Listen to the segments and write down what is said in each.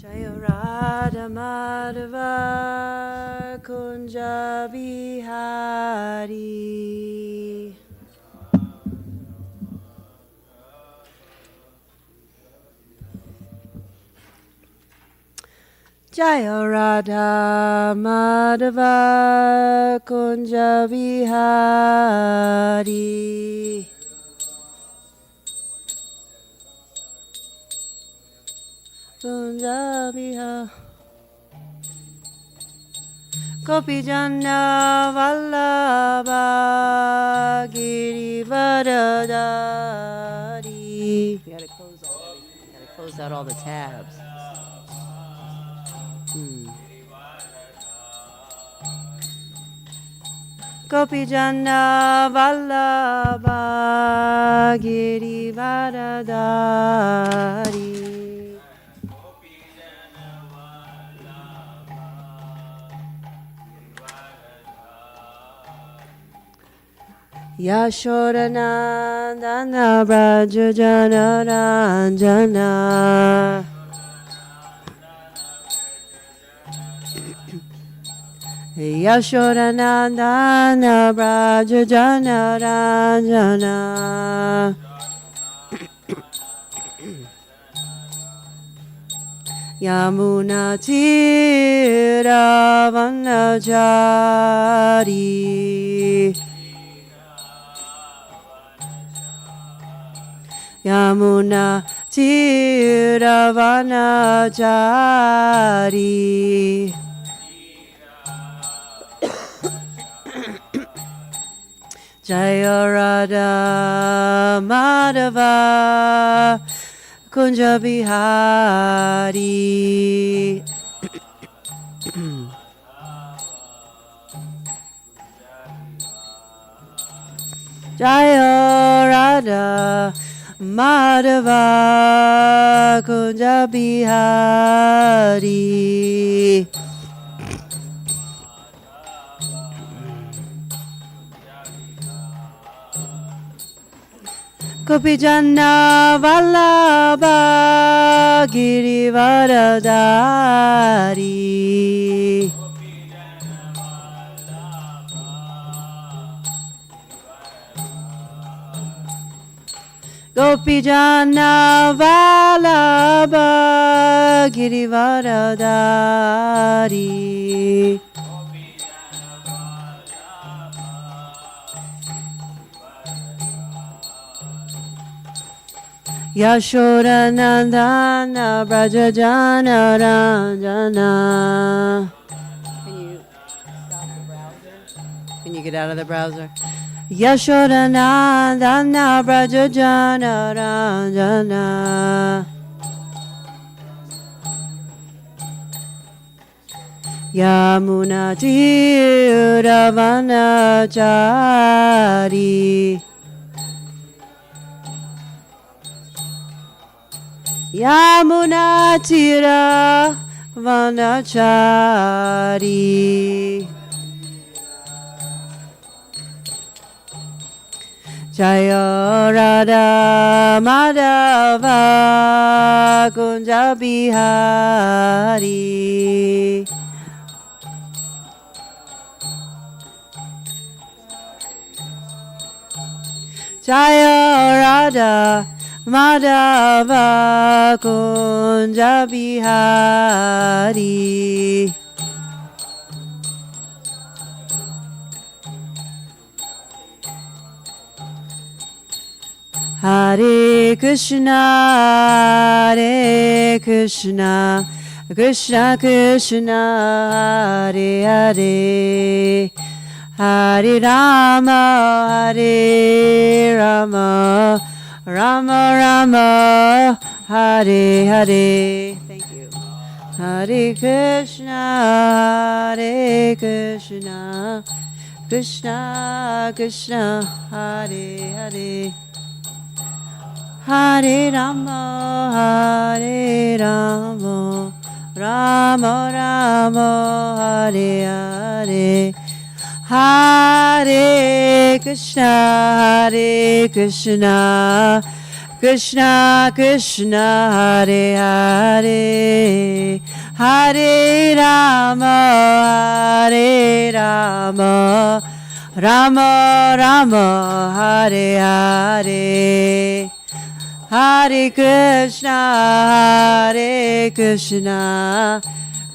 Jaya Radha Madhava Kunja Bihari. Jaya Radha Madhava Kunja Bihari. Kunja Bihari. Gopi Jana Vallabha Girivaradari. You gotta close out all the tabs. Gopi Jana Vallabha Girivaradari. Yashodanandana Braja Jana Ranjana. Yashodanandana Braja Jana Ranjana. Yamuna Tira Vanachari. Yamuna Tira Vanachari. Jaya Radha Madhava Kunja Bihari. Jaya Radha Madhava Kunja Bihari. Gopi Jana Vallabha Girivaradari. Gopi Jana Vallabha Girivaradari. Yashodanandana Braja Jana Ranjana. Can you stop the browser? Can you get out of the browser? Yashodanandana Braja Jana Ranjana. Yamuna Tira Vanachari. Yamuna Tira Vanachari. Jaya Radha Madhava Kunja Bihari. Jaya Radha Madhava Kunja Bihari. Hare Krishna, Hare Krishna, Krishna Krishna, Hare Hare, Hare Rama, Hare Rama, Rama Rama, Hare Hare. Thank you. Hare Krishna, Hare Krishna, Krishna Krishna, Hare Hare, Hare Rama, Hare Rama, Rama Rama, Hare Hare, Hare Krishna, Krishna Krishna Krishna Hare Hare Hare Rama Hare Rama Rama Rama Hare Hare Hare Krishna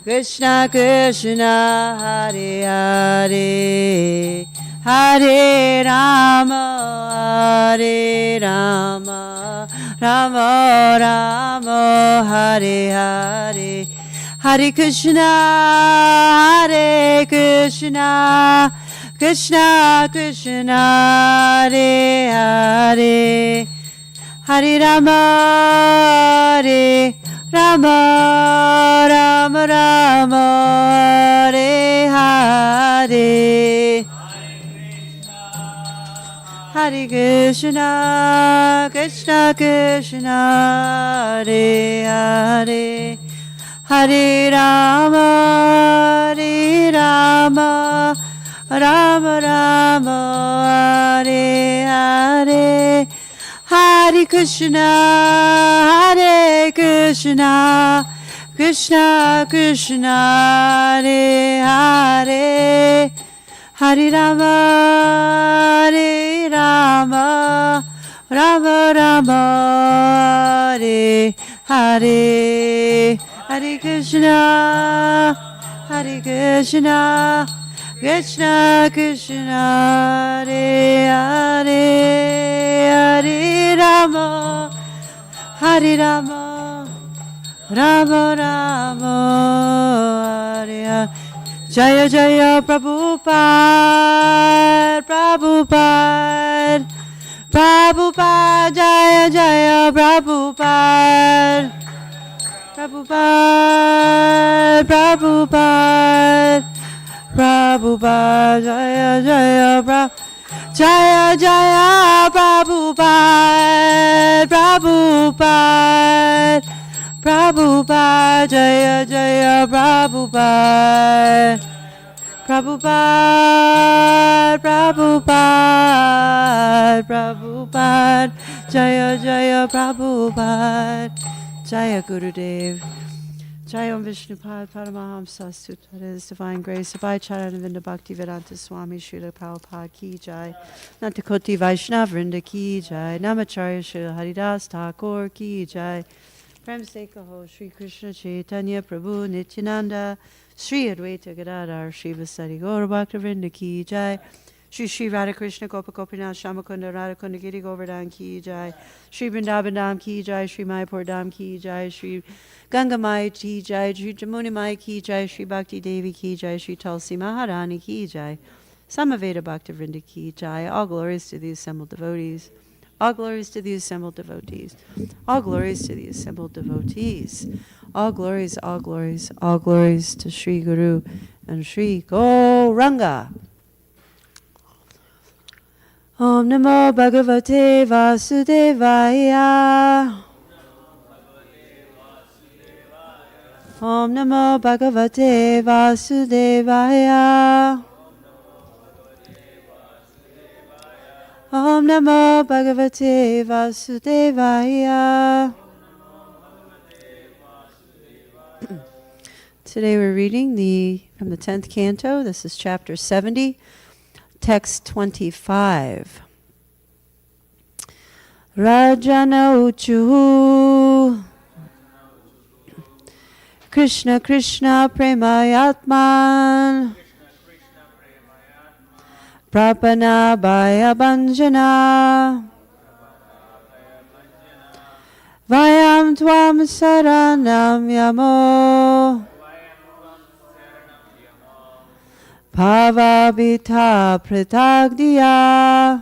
Krishna Krishna Hare Hare Hare Rama Rama Rama Hare Hare Hare Krishna Krishna Krishna Hare Hare Hare Rama Rama Rama Hare Hare Hare Krishna Krishna Hare Hare Hare Rama Rama Rama Hare Hare Hare Krishna Krishna Krishna Hare Hare Hare Rama Rama Rama Hare Hare Hare Krishna Krishna Krishna Hare Hare Hare Rama Rama Rama Hare Hare Jaya Jaya Prabhupada Jaya Jaya Prabhupada Jaya Jaya Jaya Jaya Prabhupada Jaya Jaya Prabhupada Jaya Jaya Prabhupada Jaya Gurudev Jai Om Vishnupad Paramahamsa Sutta His Divine Grace Abhay Charanavinda Bhakti Vedanta Swami Srila Prabhupada Ki Jai Nantakoti Vaishnav Vrinda Ki Jai Namacharya Srila Haridas Thakur Ki Jai Prem Se Kaho Shri Krishna Chaitanya Prabhu Nityananda Shri Advaita Gadadhar Shri Vasari Gaura Bhakta Vrinda Ki Jai Shri Shri Radha Krishna Gopa Gopinath Shamakunda Radhakunda Giri Govardhan Ki Jai Shri Vrindavan Dham Ki Jai Shri Mayapur Dham Ki Jai Shri Ganga Mai Ki Jai Shri Jamuna Mai Ki Jai Shri Bhakti Devi Ki Jai Shri Tulsi Maharani Ki Jai Samaveda Bhakta Vrinda Ki Jai All glories to the assembled devotees. All glories to the assembled devotees. All glories to the assembled devotees. All glories, all glories, all glories to Sri Guru and Sri Gauranga. Om Namo Bhagavate Vasudevaya. Om Namo Bhagavate Vasudevaya. Om Namo Bhagavate Vasudevaya. Today we're reading from the 10th canto. This is chapter 70, text 25. Rajana Uchu Krishna Krishna Premayatman Prapana Bhaya Banjana Vayam Tvam Saranam Yamo Bhavabhita Pritagdiya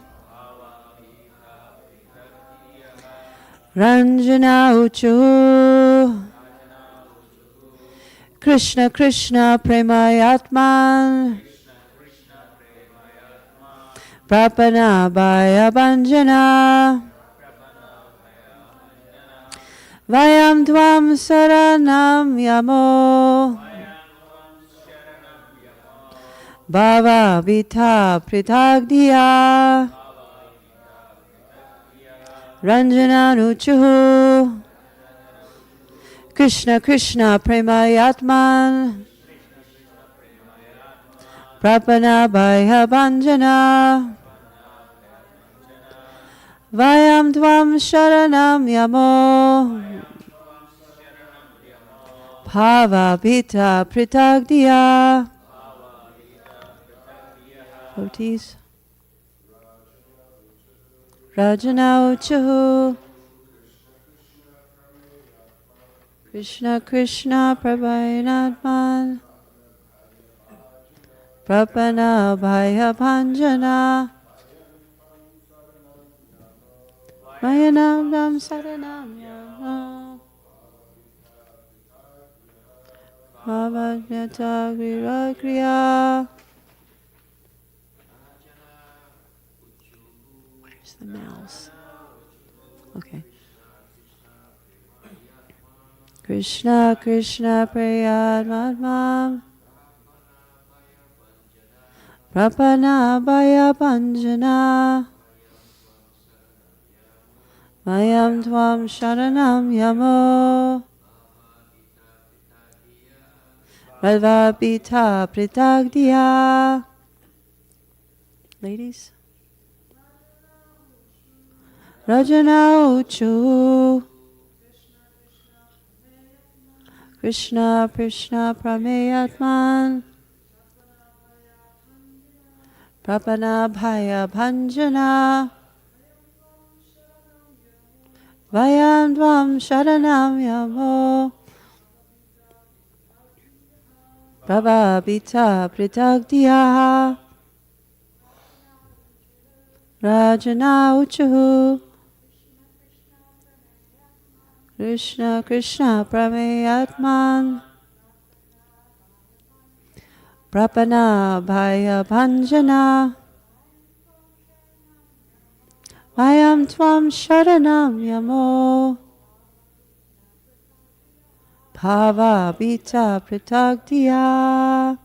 Ranjana Uchu Krishna Krishna Premayatman Prapana Bhaya Banjana Vayam Tvam Saranam Yamo Bhavabhita Pritagdiya Ranjananuchuhu Krishna Krishna Premayatman Prapana Bhaya Bhanjana Vayam Tvam Sharanam Yamo Bhava Pita Pritagdiya. Devotees. Rajana Uchuhu Krishna Krishna Prabhayanatman Prapana Bhaya Bhanjana Mayanam Nam Saranam Yama Bhavajnata Grirakriya. Where's the mouse? Okay. Krishna Krishna Prayadmatmam Prapana Bhaya Bhanjana Mayam Tvam Sharanam Yamo Radvapita Pritagdiya. Ladies. Rajana Uchu Krishna Krishna Prameyatman Prapana Bhaya Bhanjana Vayam Dvam Sharanam Yamo Prabhabhita Pritagdiya. Rajana Uchuhu Krishna Krishna Prameyatman Prapana Bhaya Bhanjana Vayam Tvam Sharanam Yamo Bhava Pritagdiya.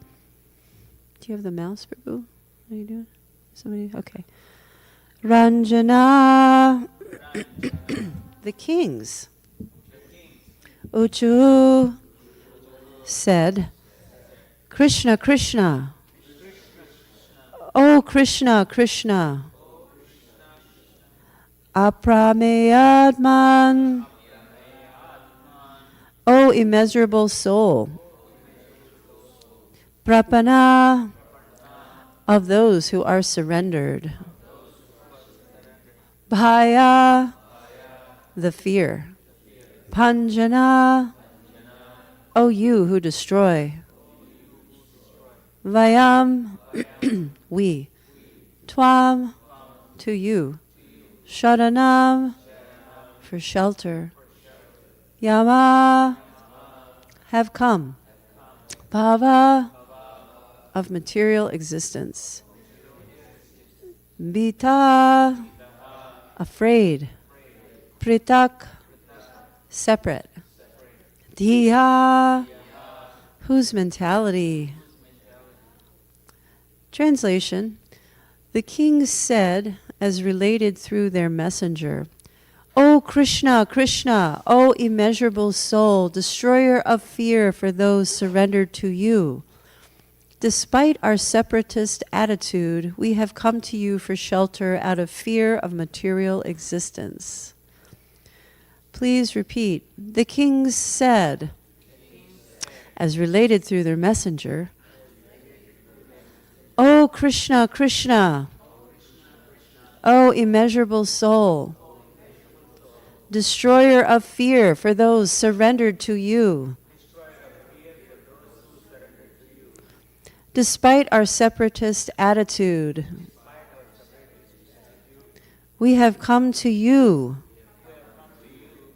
Do you have the mouse, Prabhu? What are you doing? Somebody? Okay. Ranjana. The kings. Uchu said, Krishna, Krishna. Oh, Krishna, Krishna. Aprameyadman. O immeasurable soul, prapana of those who are surrendered, bhaya, the fear, panjana, O you who destroy, vayam, we, tvam, to you, sharanam, for shelter, yama, have come, bhava, of material existence, bita, afraid, pritak, separate, diya, whose mentality. Translation: the kings said, as related through their messenger, O Krishna, Krishna, O immeasurable soul, destroyer of fear for those surrendered to you. Despite our separatist attitude, we have come to you for shelter out of fear of material existence. Please repeat. The kings said, as related through their messenger, O Krishna, Krishna, O immeasurable soul, destroyer of fear for those surrendered to you. Despite our separatist attitude, we have come to you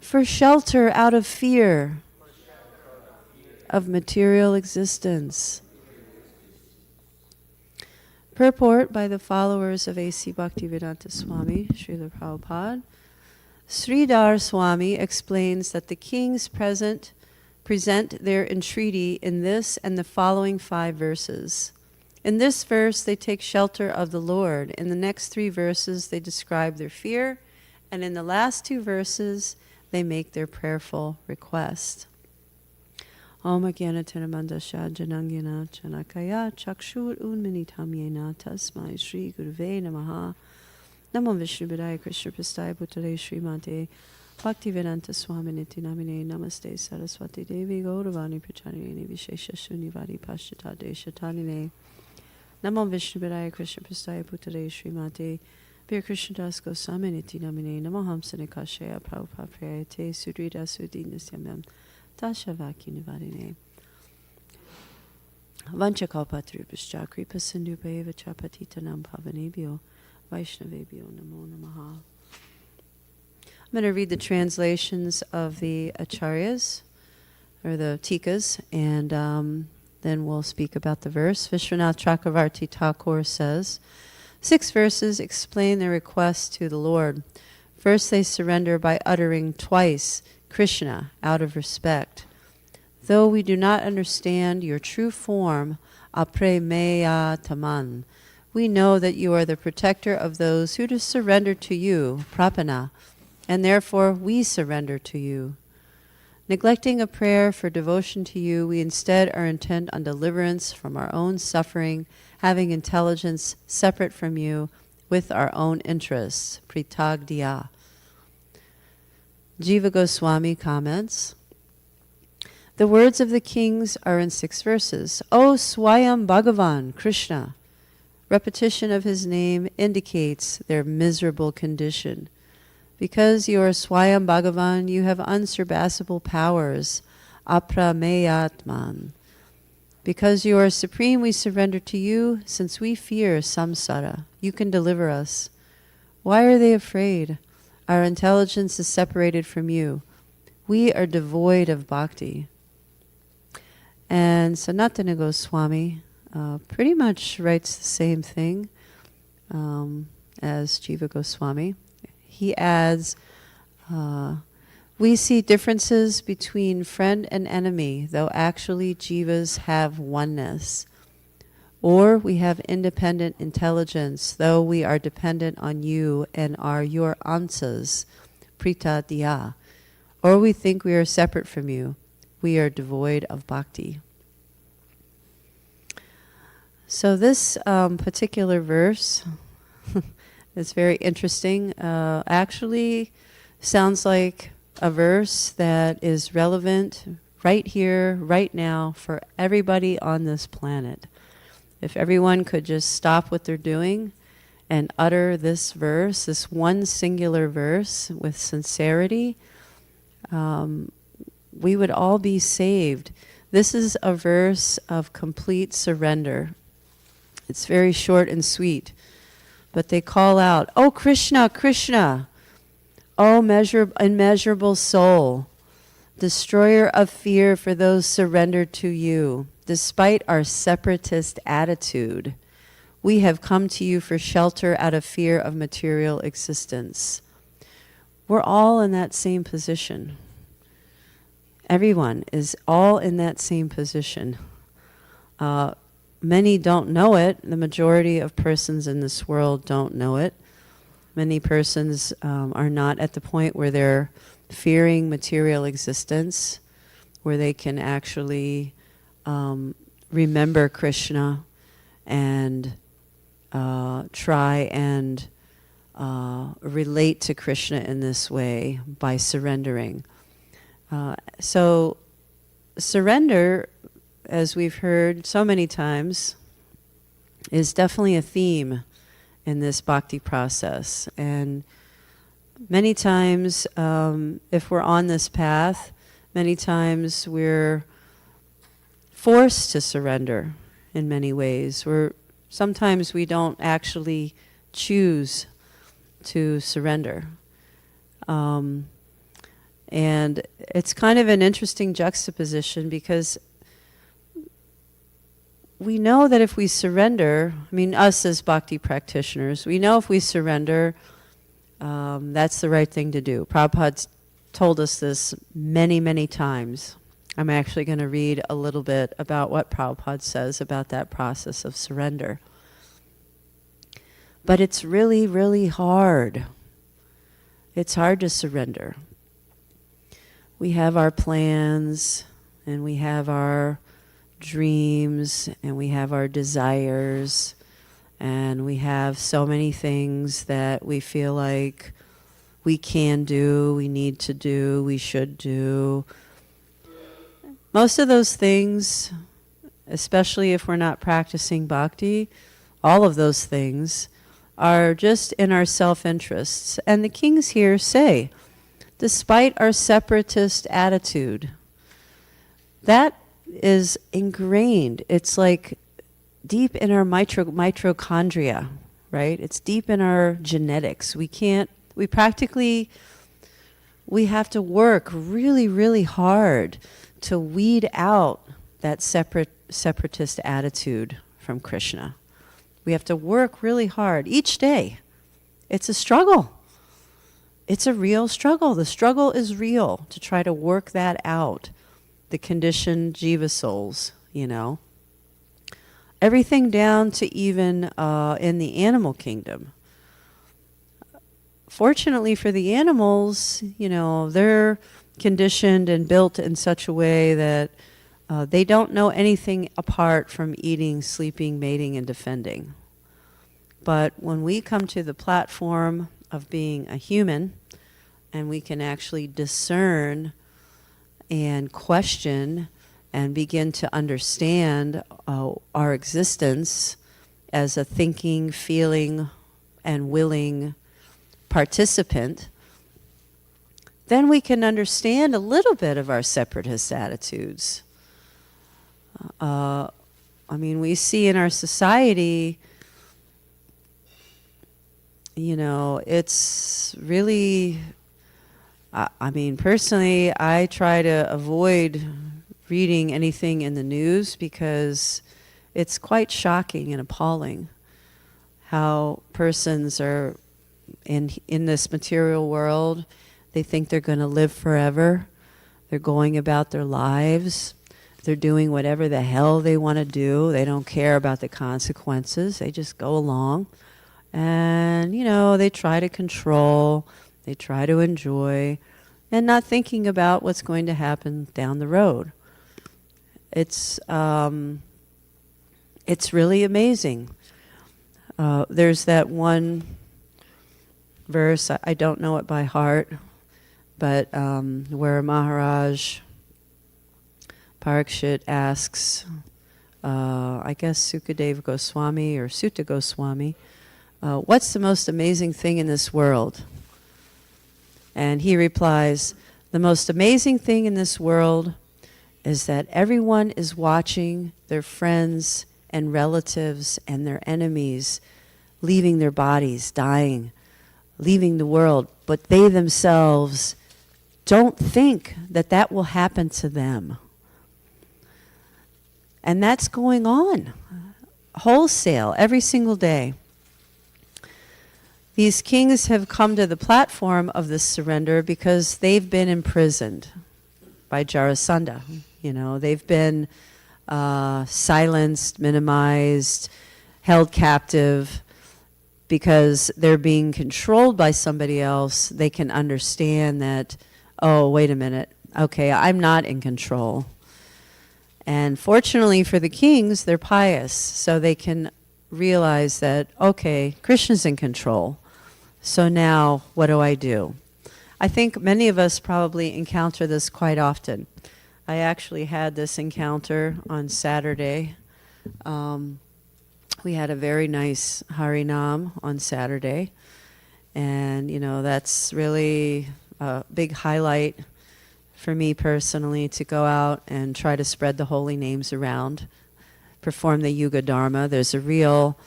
for shelter out of fear of material existence. Purport by the followers of A.C. Bhaktivedanta Swami, Srila Prabhupada. Sridhar Swami explains that the kings present their entreaty in this and the following 5 verses. In this verse, they take shelter of the Lord. In the next 3 verses, they describe their fear. And in the last two verses, they make their prayerful request. Om Agyanatana Janangina Chanakaya Chakshur Unminitam Yena Tasmai Shri Guruve Namaha Namo Vishnu Bidaya Krishna Prasthaya Bhutale Srimate Bhaktivedanta Swaminiti Namine Namaste Saraswati Devi Gauravani Pracharine Vishesha Shunivadi Pashtata Deshatanine Namo Vishnu Bidaya Krishna Prasthaya Bhutale Srimate Bir Krishna Das Goswami Niti Namine Namo Hamsane Kashaya Prabhupada Prayate Sudrida Sudi Nisyamyam Tashavaki Nivadine Vanchakalpatrubhascha Kripa Sindhubheva Chapatitanam Pavanebhyo Vaishnavebhyo Namo Namaha. I'm going to read the translations of the acharyas, or the tikas, and then we'll speak about the verse. Vishwanath Chakravarti Thakur says, 6 verses explain their request to the Lord. First, they surrender by uttering twice Krishna out of respect. Though we do not understand your true form, apremeya taman, we know that you are the protector of those who surrender to you, prapana, and therefore we surrender to you. Neglecting a prayer for devotion to you, we instead are intent on deliverance from our own suffering, having intelligence separate from you with our own interests, pritagdiya. Jiva Goswami comments, the words of the kings are in 6 verses. O Swayam Bhagavan, Krishna. Repetition of his name indicates their miserable condition. Because you are Swayam Bhagavan, you have unsurpassable powers, aprameyatman. Because you are supreme, we surrender to you, since we fear samsara. You can deliver us. Why are they afraid? Our intelligence is separated from you. We are devoid of bhakti. And Sanatana Goswami pretty much writes the same thing as Jiva Goswami. He adds, we see differences between friend and enemy, though actually jivas have oneness. Or we have independent intelligence, though we are dependent on you and are your ansas, prita diya. Or we think we are separate from you. We are devoid of bhakti. So this particular verse is very interesting. Actually sounds like a verse that is relevant right here, right now, for everybody on this planet. If everyone could just stop what they're doing and utter this verse, this one singular verse with sincerity, we would all be saved. This is a verse of complete surrender. It's very short and sweet, but they call out, "Oh Krishna, Krishna, oh immeasurable soul, destroyer of fear for those surrendered to you. Despite our separatist attitude, we have come to you for shelter out of fear of material existence." We're all in that same position. Everyone is all in that same position. Many don't know it. The majority of persons in this world don't know it. Many persons are not at the point where they're fearing material existence, where they can actually remember Krishna and try and relate to Krishna in this way by surrendering. So surrender, as we've heard so many times, is definitely a theme in this bhakti process. And many times, if we're on this path, many times we're forced to surrender in many ways. Sometimes we don't actually choose to surrender. And it's kind of an interesting juxtaposition, because we know that if we surrender, I mean, us as bhakti practitioners, we know if we surrender, that's the right thing to do. Prabhupada's told us this many, many times. I'm actually going to read a little bit about what Prabhupada says about that process of surrender. But it's really, really hard. it's hard to surrender. We have our plans, and we have our dreams, and we have our desires, and we have so many things that we feel like we can do, we need to do, we should do. Most of those things, especially if we're not practicing bhakti, all of those things are just in our self-interests. And the kings here say, despite our separatist attitude, that is ingrained. It's like deep in our mitochondria, right? It's deep in our genetics. We have to work really, really hard to weed out that separatist attitude from Krishna. We have to work really hard each day. It's a struggle. It's a real struggle. The struggle is real to try to work that out. The conditioned jiva souls, you know. Everything down to even in the animal kingdom. Fortunately for the animals, you know, they're conditioned and built in such a way that they don't know anything apart from eating, sleeping, mating, and defending. But when we come to the platform of being a human, and we can actually discern and question and begin to understand our existence as a thinking, feeling, and willing participant, then we can understand a little bit of our separatist attitudes. I mean, we see in our society, you know, it's really, I mean, personally, I try to avoid reading anything in the news because it's quite shocking and appalling how persons are in this material world. They think they're going to live forever. They're going about their lives. They're doing whatever the hell they want to do. They don't care about the consequences. They just go along. And, you know, they try to control, they try to enjoy, and not thinking about what's going to happen down the road. It's really amazing. There's that one verse, I don't know it by heart, but where Maharaj Parikshit asks, I guess Sukadeva Goswami or Sutta Goswami, what's the most amazing thing in this world? And he replies, the most amazing thing in this world is that everyone is watching their friends and relatives and their enemies leaving their bodies, dying, leaving the world, but they themselves don't think that that will happen to them. And that's going on wholesale every single day. These kings have come to the platform of this surrender because they've been imprisoned by Jarasandha. You know, they've been silenced, minimized, held captive. Because they're being controlled by somebody else, they can understand that, oh, wait a minute, okay, I'm not in control. And fortunately for the kings, they're pious, so they can realize that, okay, Krishna's in control. So now, what do I do? I think many of us probably encounter this quite often. I actually had this encounter on Saturday. We had a very nice Harinam on Saturday. And, you know, that's really a big highlight for me personally, to go out and try to spread the holy names around, perform the Yuga Dharma. There's a real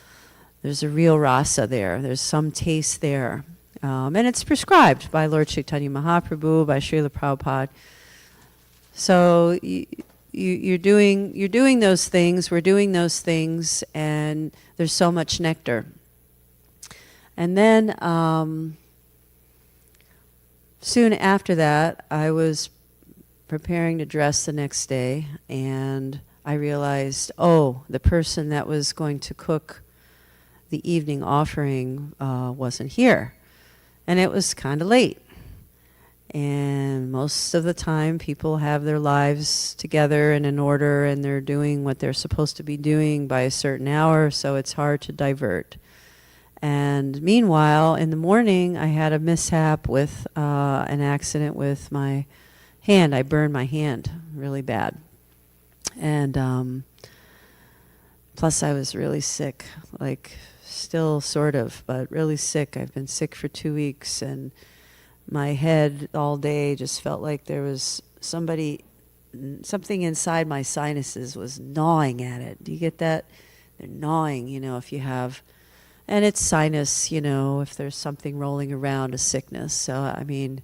rasa there. There's some taste there. And it's prescribed by Lord Chaitanya Mahaprabhu, by Srila Prabhupada. So you're doing those things, we're doing those things, and there's so much nectar. And then soon after that, I was preparing to dress the next day, and I realized, oh, the person that was going to cook the evening offering wasn't here. And it was kind of late. And most of the time, people have their lives together and in order, and they're doing what they're supposed to be doing by a certain hour, so it's hard to divert. And meanwhile, in the morning, I had a mishap with an accident with my hand. I burned my hand really bad. And plus, I was really sick, like still sort of, but really sick. I've been sick for 2 weeks, and my head all day just felt like there was something inside my sinuses was gnawing at it. Do you get that? They're gnawing, if you have, and it's sinus, if there's something rolling around, a sickness. So, I mean,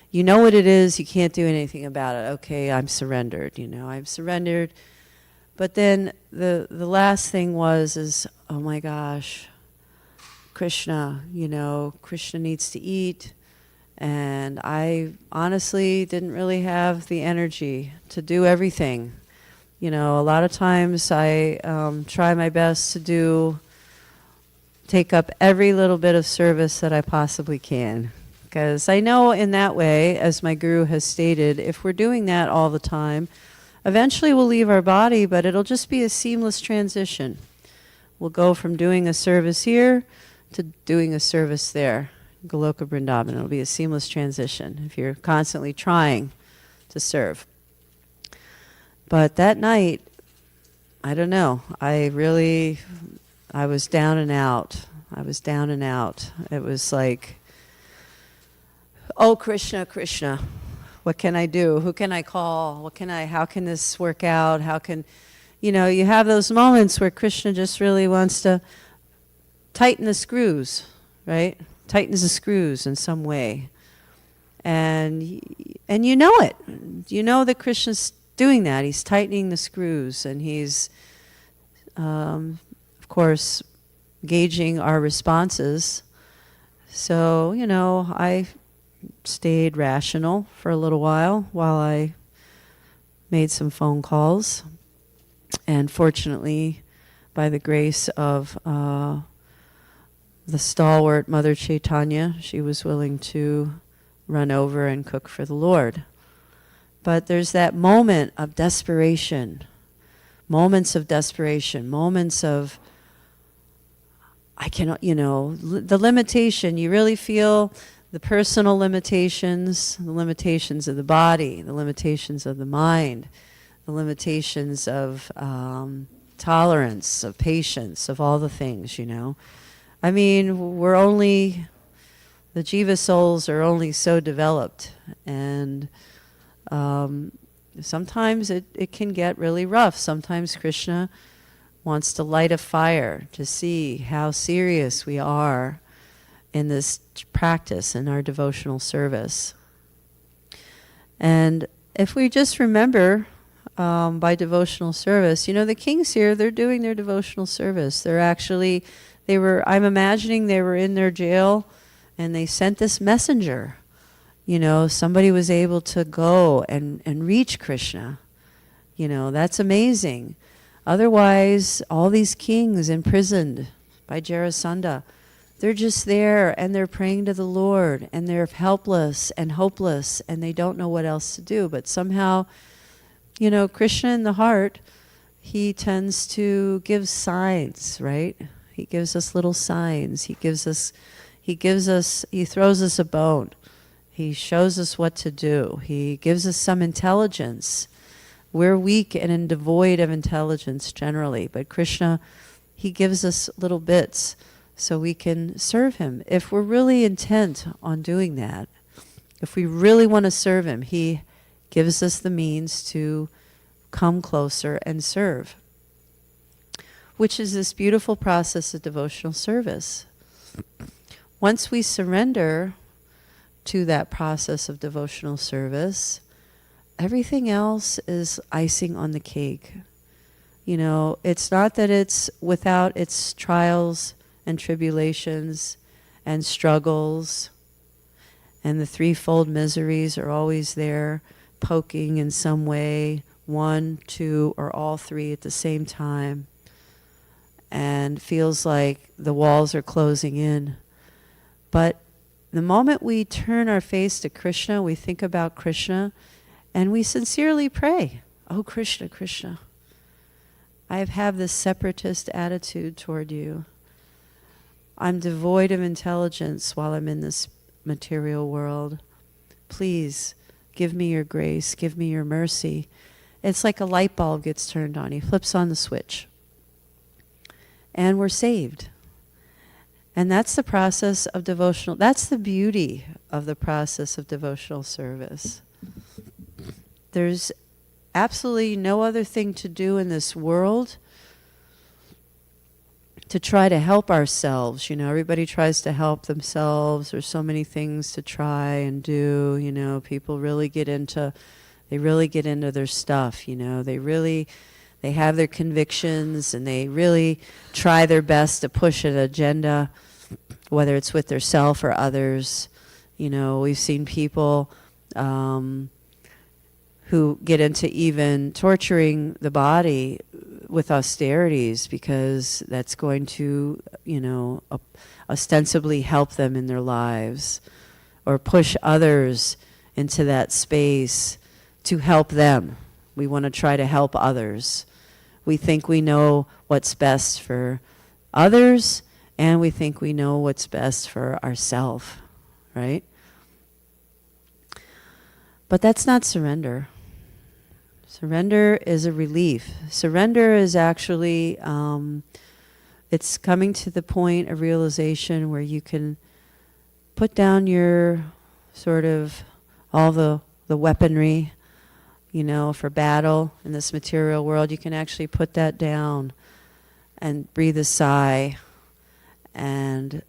you know what it is, you can't do anything about it. Okay, I'm surrendered, I'm surrendered. But then the last thing is, oh my gosh, Krishna, Krishna needs to eat. And I honestly didn't really have the energy to do everything. A lot of times I try my best to take up every little bit of service that I possibly can. Because I know in that way, as my guru has stated, if we're doing that all the time, eventually we'll leave our body, but it'll just be a seamless transition. We'll go from doing a service here to doing a service there. Goloka Vrindavan. It'll be a seamless transition if you're constantly trying to serve. But that night, I don't know. I was down and out. It was like, oh, Krishna, Krishna, what can I do? Who can I call? How can this work out? You have those moments where Krishna just really wants to tighten the screws, right? Tightens the screws in some way. And you know it. You know that Krishna's doing that. He's tightening the screws, and he's, of course, gauging our responses. So, I stayed rational for a little while I made some phone calls. And fortunately, by the grace of the stalwart Mother Chaitanya, she was willing to run over and cook for the Lord. But there's that moment of desperation, moments of, I cannot, the limitation. You really feel the personal limitations, the limitations of the body, the limitations of the mind, the limitations of tolerance, of patience, of all the things, I mean, the jiva souls are only so developed, and sometimes it can get really rough. Sometimes Krishna wants to light a fire to see how serious we are in this practice, in our devotional service. And if we just remember by devotional service, the kings here, they're doing their devotional service. I'm imagining they were in their jail and they sent this messenger. Somebody was able to go and reach Krishna. That's amazing. Otherwise, all these kings imprisoned by Jarasandha, they're just there and they're praying to the Lord and they're helpless and hopeless and they don't know what else to do. But somehow, Krishna in the heart, he tends to give signs, right? He gives us little signs. He throws us a bone. He shows us what to do. He gives us some intelligence. We're weak and devoid of intelligence generally, but Krishna, he gives us little bits so we can serve him. If we're really intent on doing that, if we really want to serve him, he gives us the means to come closer and serve, which is this beautiful process of devotional service. Once we surrender to that process of devotional service, everything else is icing on the cake. It's not that it's without its trials and tribulations and struggles, and the threefold miseries are always there, poking in some way, one, two, or all three at the same time, and feels like the walls are closing in. But the moment we turn our face to Krishna, we think about Krishna, and we sincerely pray, "Oh Krishna, Krishna, I have this separatist attitude toward you. I'm devoid of intelligence while I'm in this material world. Please give me your grace, give me your mercy." It's like a light bulb gets turned on. He flips on the switch. And we're saved. And that's the process of devotional, that's the beauty of the process of devotional service. There's absolutely no other thing to do in this world to try to help ourselves. You know, everybody tries to help themselves. There's so many things to try and do. You know, people really get into their stuff. You know, they have their convictions, and they really try their best to push an agenda, whether it's with their self or others. You know, we've seen people who get into even torturing the body with austerities because that's going to, you know, ostensibly help them in their lives, or push others into that space to help them. We want to try to help others. We think we know what's best for others, and we think we know what's best for ourselves, right? But that's not surrender. Surrender is a relief. Surrender is actually, it's coming to the point of realization where you can put down your sort of all the weaponry, you know, for battle in this material world. You can actually put that down and breathe a sigh and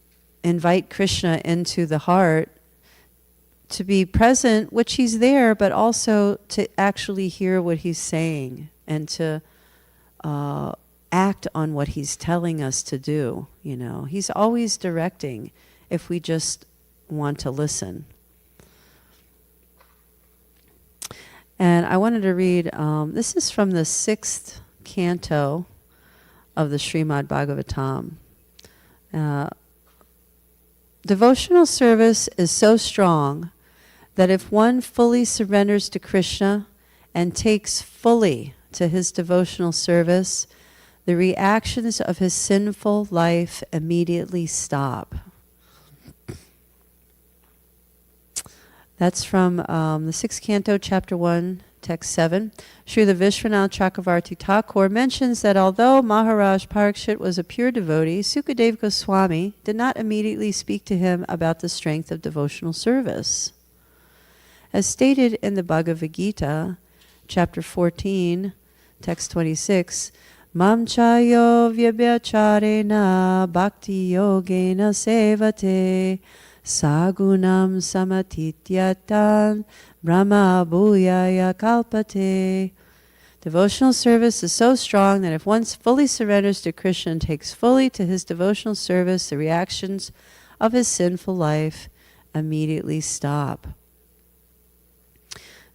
invite Krishna into the heart to be present, which he's there, but also to actually hear what he's saying and to act on what he's telling us to do. You know, he's always directing if we just want to listen. And I wanted to read, this is from the 6th canto of the Srimad Bhagavatam. Devotional service is so strong that if one fully surrenders to Krishna and takes fully to his devotional service, the reactions of his sinful life immediately stop. That's from the 6th canto, chapter 1, text 7. Srila Vishwanath Chakravarti Thakur mentions that although Maharaj Parikshit was a pure devotee, Sukadeva Goswami did not immediately speak to him about the strength of devotional service. As stated in the Bhagavad Gita, chapter 14, text 26, Mam chayo vyabhyacharena bhakti yogena sevate sagunam samatityatan brahma bhuyaya kalpate. Devotional service is so strong that if one fully surrenders to Krishna and takes fully to his devotional service, the reactions of his sinful life immediately stop.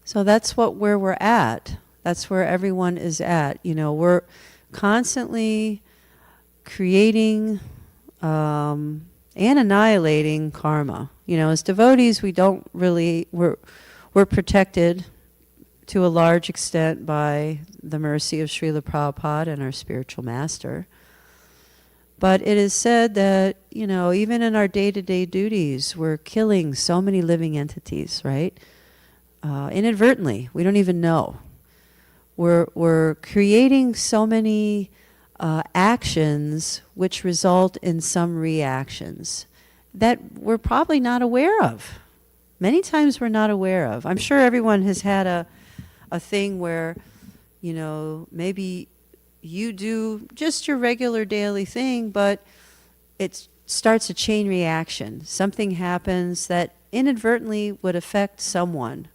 So that's where we're at. That's where everyone is at. You know, we're constantly creating and annihilating karma. You know, as devotees, we're protected to a large extent by the mercy of Srila Prabhupada and our spiritual master. But it is said that, you know, even in our day-to-day duties, we're killing so many living entities, right? Inadvertently, we don't even know. We're creating so many actions which result in some reactions that we're probably not aware of. Many times we're not aware of. I'm sure everyone has had a thing where, you know, maybe you do just your regular daily thing, but it starts a chain reaction. Something happens that inadvertently would affect someone.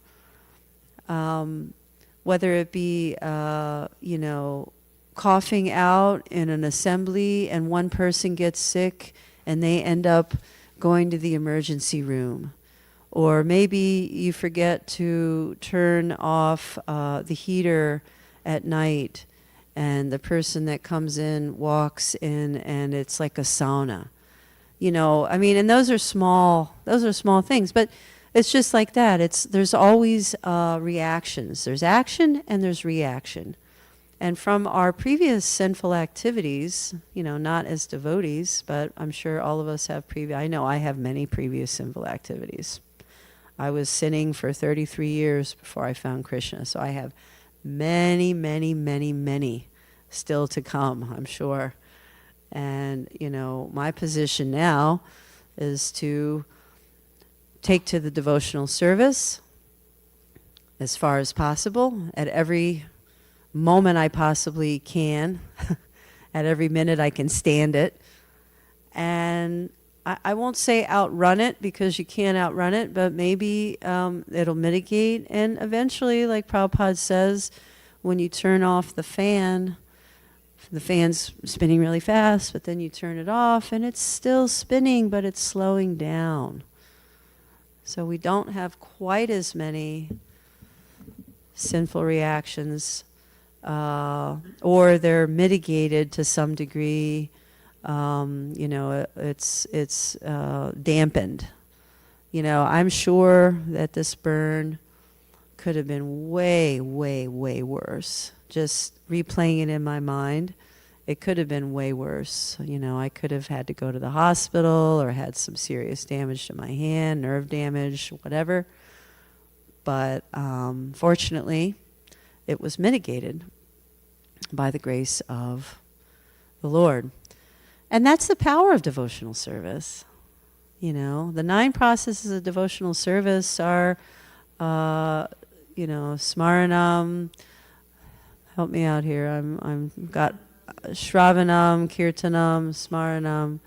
Whether it be, you know, coughing out in an assembly and one person gets sick and they end up going to the emergency room. Or maybe you forget to turn off the heater at night and the person that comes in walks in and it's like a sauna. I mean, and those are small things, but it's just like that. There's always reactions. There's action and there's reaction. And from our previous sinful activities, not as devotees, but I'm sure all of us have I know I have many previous sinful activities. I was sinning for 33 years before I found Krishna, so I have many, many, many, many still to come, I'm sure. And, my position now is to take to the devotional service as far as possible at every moment I possibly can, at every minute I can stand it. And I won't say outrun it, because you can't outrun it, but maybe it'll mitigate. And eventually, like Prabhupada says, when you turn off the fan's spinning really fast, but then you turn it off and it's still spinning, but it's slowing down. So we don't have quite as many sinful reactions, or they're mitigated to some degree. It's dampened. I'm sure that this burn could have been way, way, way worse. Just replaying it in my mind, it could have been way worse. I could have had to go to the hospital or had some serious damage to my hand, nerve damage, whatever. But fortunately, it was mitigated by the grace of the Lord. And that's the power of devotional service. The 9 processes of devotional service are, smaranam. Help me out here. I'm got shravanam, kirtanam, smaranam,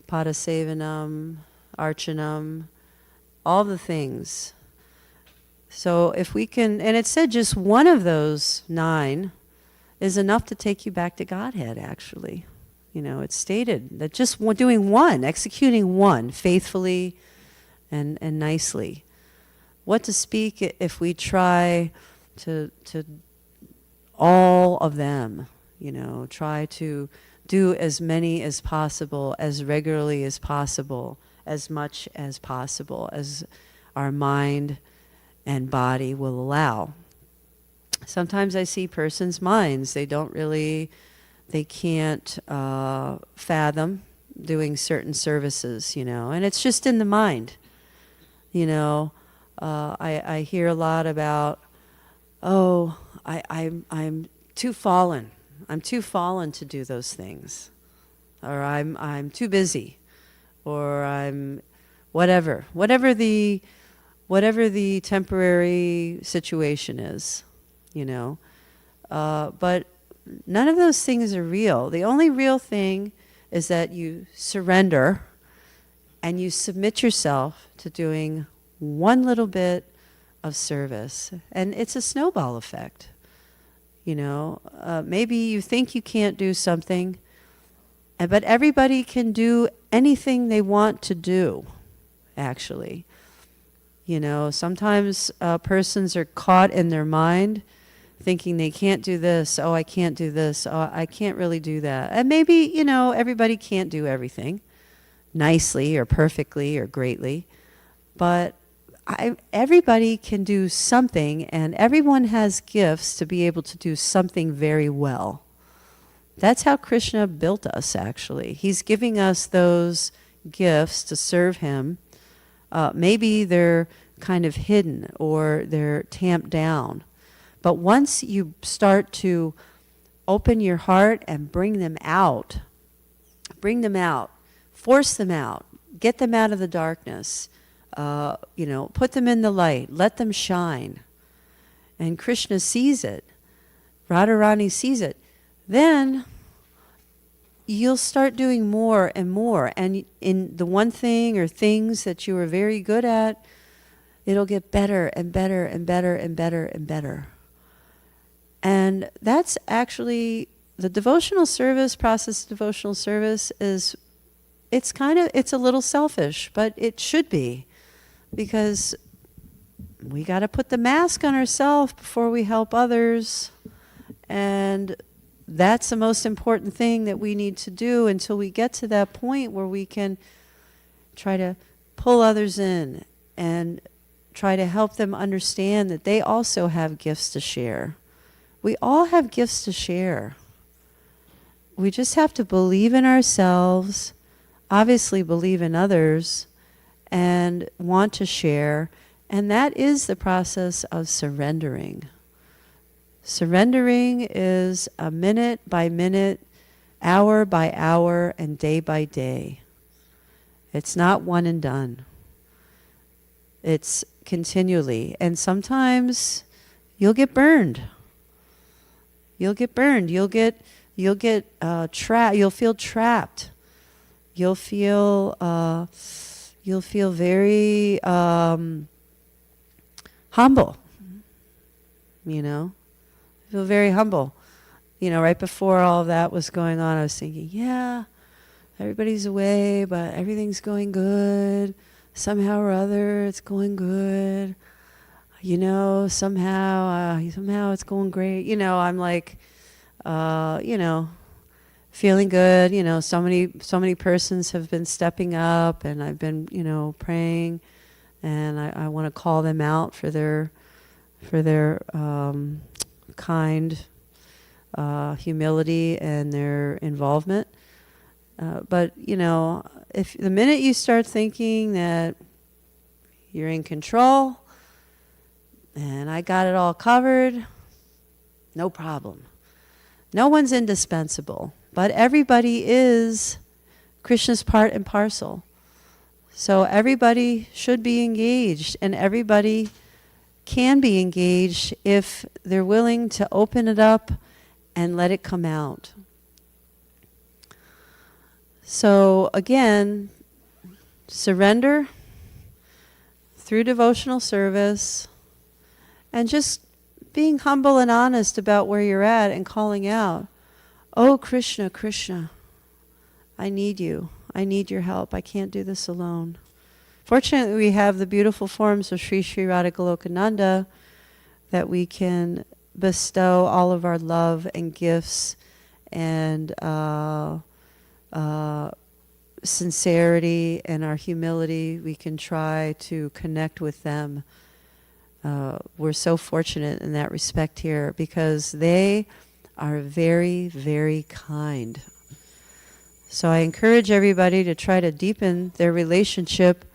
padasevanam, archanam, all the things. So if we can, and it said just one of those 9 is enough to take you back to Godhead, actually. It's stated that just doing one, executing one faithfully and nicely. What to speak if we try to all of them, try to do as many as possible, as regularly as possible, as much as possible, as our mind and body will allow. Sometimes I see persons' minds, they can't fathom doing certain services, and it's just in the mind. I hear a lot about, I'm too fallen. I'm too fallen to do those things. Or I'm too busy. Or I'm whatever the temporary situation is, but none of those things are real. The only real thing is that you surrender and you submit yourself to doing one little bit of service. And it's a snowball effect. Maybe you think you can't do something, but everybody can do anything they want to do, actually. Sometimes persons are caught in their mind thinking they can't do this. Oh, I can't do this. Oh, I can't really do that. And maybe, everybody can't do everything nicely or perfectly or greatly. But everybody can do something, and everyone has gifts to be able to do something very well. That's how Krishna built us, actually. He's giving us those gifts to serve him. Maybe they're kind of hidden or they're tamped down. But once you start to open your heart and bring them out, force them out, get them out of the darkness, put them in the light, let them shine. And Krishna sees it. Radharani sees it. Then you'll start doing more and more. And in the one thing or things that you are very good at, it'll get better and better and better and better and better. And that's actually the devotional service, process of devotional service it's a little selfish, but it should be, because we got to put the mask on ourselves before we help others. And that's the most important thing that we need to do until we get to that point where we can try to pull others in and try to help them understand that they also have gifts to share. We all have gifts to share. We just have to believe in ourselves, obviously believe in others, and want to share. And that is the process of surrendering. Surrendering is a minute by minute, hour by hour, and day by day. It's not one and done. It's continually. And sometimes you'll get burned. You'll get burned. You'll get trapped. You'll feel trapped. You'll feel very humble. You know, feel very humble. You know, right before all of that was going on, I was thinking, yeah, everybody's away, but everything's going good. Somehow or other, it's going good. You know, somehow it's going great. You know, I'm like, you know, feeling good. You know, so many persons have been stepping up, and I've been, you know, praying, and I want to call them out for their kind humility and their involvement. But, you know, if the minute you start thinking that you're in control and I got it all covered, no problem. No one's indispensable, but everybody is Krishna's part and parcel. So everybody should be engaged, and everybody can be engaged if they're willing to open it up and let it come out. So again, surrender through devotional service and just being humble and honest about where you're at and calling out, oh Krishna, Krishna, I need you. I need your help. I can't do this alone. Fortunately, we have the beautiful forms of Sri Sri Radha Golokananda that we can bestow all of our love and gifts and sincerity and our humility. We can try to connect with them. We're so fortunate in that respect here because they are very, very kind. So I encourage everybody to try to deepen their relationship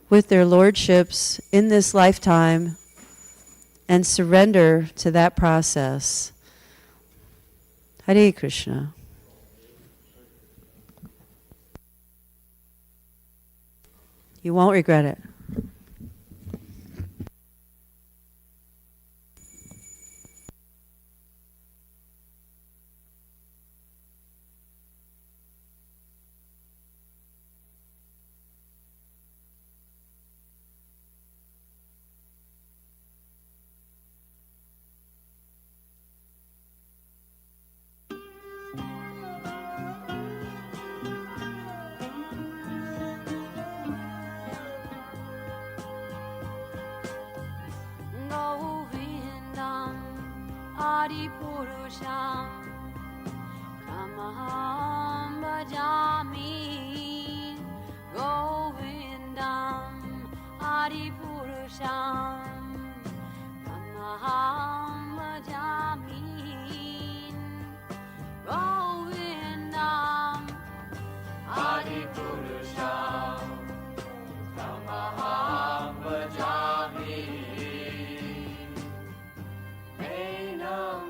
with their lordships in this lifetime and surrender to that process. Hare Krishna. You won't regret it. Adipurusham Tamaham Bhajami Govindam Adipurusham Tamaham Bhajami Govindam Adipurusham Tamaham Bhajami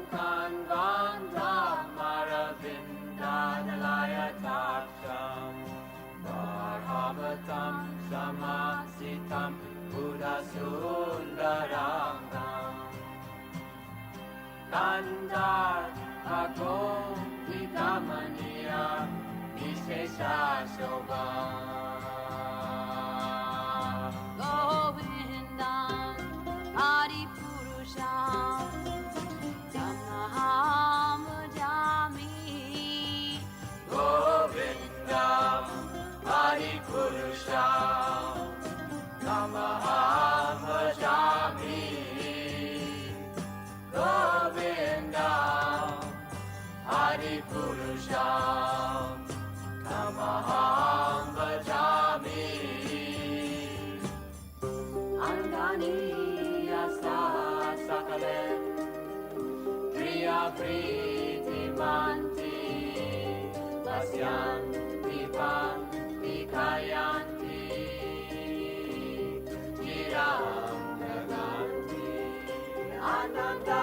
Kanvandam Maravindanalayataksam Varhavatam Samasitam Buddhasundarangam Nandar Agom Vidamaniya Vishesha Shobham Govindam Adipurusham Tamaham Bhajami Govindam Adipurusham Tamaham Bhajami Govindam pritimanti pasyanti panti kayanti chiram naganti ananda